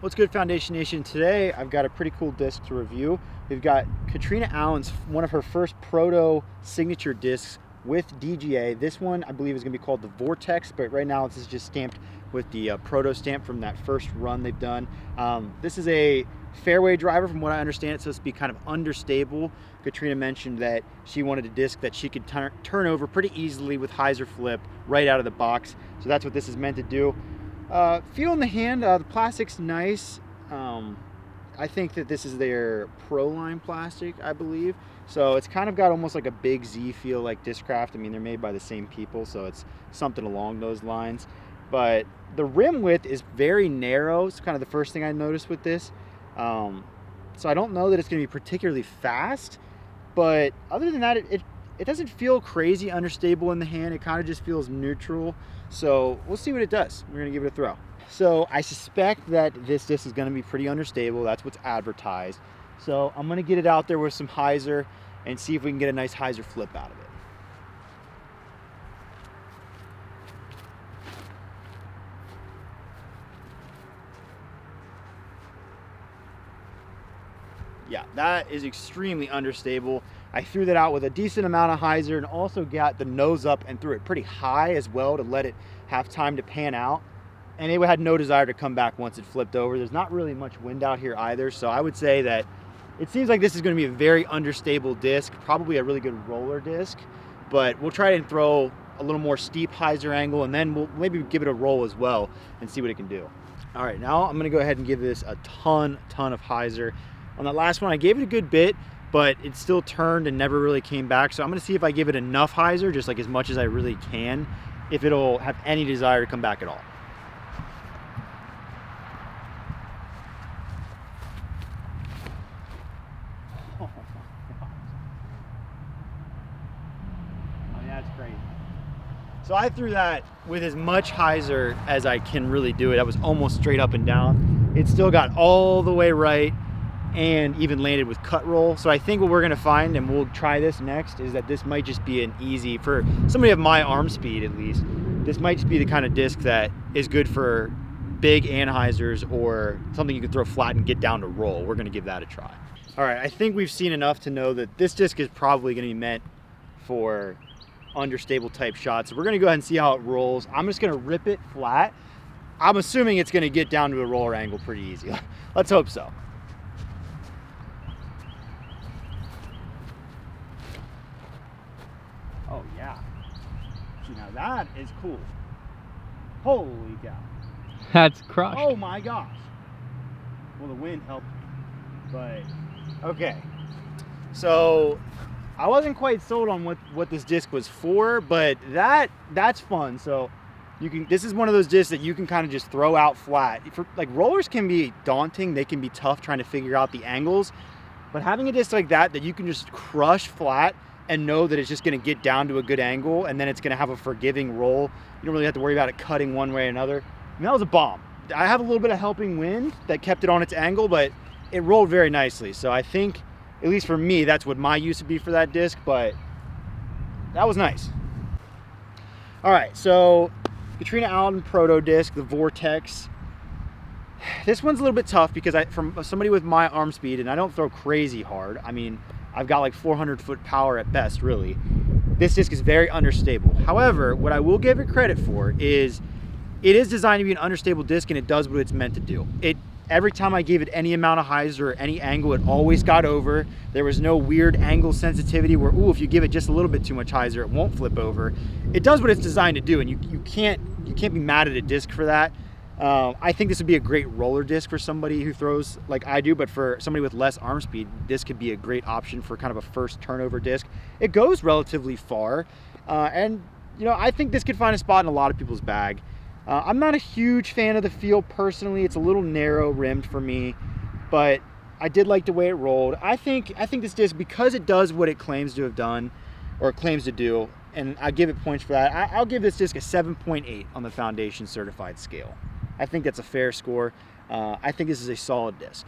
What's good, Foundation Nation? Today I've got a pretty cool disc to review. We've got Catrina Allen's one of her first Proto signature discs with DGA. This one I believe is going to be called the Vortex, but right now this is just stamped with the Proto stamp from that first run they've done. This is a fairway driver. From what I understand, it's supposed to be kind of understable. Catrina mentioned that she wanted a disc that she could turn over pretty easily with Hyzer flip right out of the box. So that's what this is meant to do. Feel in the hand, the plastic's nice. I think that this is their Pro line plastic, I believe. So it's kind of got almost like a Big Z feel, like Discraft. I mean, they're made by the same people, so it's something along those lines. But the rim width is very narrow. It's kind of the first thing I noticed with this. So I don't know that it's going to be particularly fast, but other than that, it doesn't feel crazy understable in the hand. It kind of just feels neutral. So we'll see what it does. We're going to give it a throw. So I suspect that this disc is going to be pretty understable. That's what's advertised. So I'm going to get it out there with some Hyzer and see if we can get a nice Hyzer flip out of it. Yeah, that is extremely understable. I threw that out with a decent amount of Hyzer and also got the nose up and threw it pretty high as well to let it have time to pan out. And it had no desire to come back once it flipped over. There's not really much wind out here either, so I would say that it seems like this is going to be a very understable disc, probably a really good roller disc, but we'll try and throw a little more steep Hyzer angle, and then we'll maybe give it a roll as well and see what it can do. All right, now I'm going to go ahead and give this a ton of Hyzer. On that last one, I gave it a good bit, but it still turned and never really came back. So I'm going to see if I give it enough Hyzer, just like as much as I really can, if it'll have any desire to come back at all. Oh my gosh. I mean, that's crazy. So I threw that with as much Hyzer as I can really do it. That was almost straight up and down. It still got all the way right and even landed with cut roll. So I think what we're gonna find, and we'll try this next, is that this might just be an easy, for somebody of my arm speed at least, this might just be the kind of disc that is good for big anhyzers or something you can throw flat and get down to roll. We're gonna give that a try. All right, I think we've seen enough to know that this disc is probably gonna be meant for understable type shots. So we're gonna go ahead and see how it rolls. I'm just gonna rip it flat. I'm assuming it's gonna get down to a roller angle pretty easy. Let's hope so. Oh yeah. See, now that is cool. Holy cow. That's crushed. Oh my gosh. Well, the wind helped me, but okay. So I wasn't quite sold on what this disc was for, but that's fun. So you can, this is one of those discs that you can kind of just throw out flat. Like rollers can be daunting. They can be tough trying to figure out the angles, but having a disc like that you can just crush flat and know that it's just going to get down to a good angle, and then it's going to have a forgiving roll. You don't really have to worry about it cutting one way or another. I mean, that was a bomb. I have a little bit of helping wind that kept it on its angle, but it rolled very nicely. So I think, at least for me, that's what my use would be for that disc, but that was nice. All right, so Catrina Allen Proto disc, the Vortex. This one's a little bit tough because from somebody with my arm speed, and I don't throw crazy hard. I mean, I've got like 400 foot power at best, really. This disc is very understable. However, what I will give it credit for is it is designed to be an understable disc, and it does what it's meant to do. Every time I gave it any amount of Hyzer or any angle, it always got over. There was no weird angle sensitivity where, ooh, if you give it just a little bit too much Hyzer, it won't flip over. It does what it's designed to do, and you can't be mad at a disc for that. I think this would be a great roller disc for somebody who throws like I do, but for somebody with less arm speed, this could be a great option for kind of a first turnover disc. It goes relatively far, and you know, I think this could find a spot in a lot of people's bag. I'm not a huge fan of the feel personally. It's a little narrow rimmed for me, but I did like the way it rolled. I think this disc, because it does what it claims to have done, or claims to do, and I give it points for that. I'll give this disc a 7.8 on the Foundation certified scale. I think that's a fair score. I think this is a solid disc.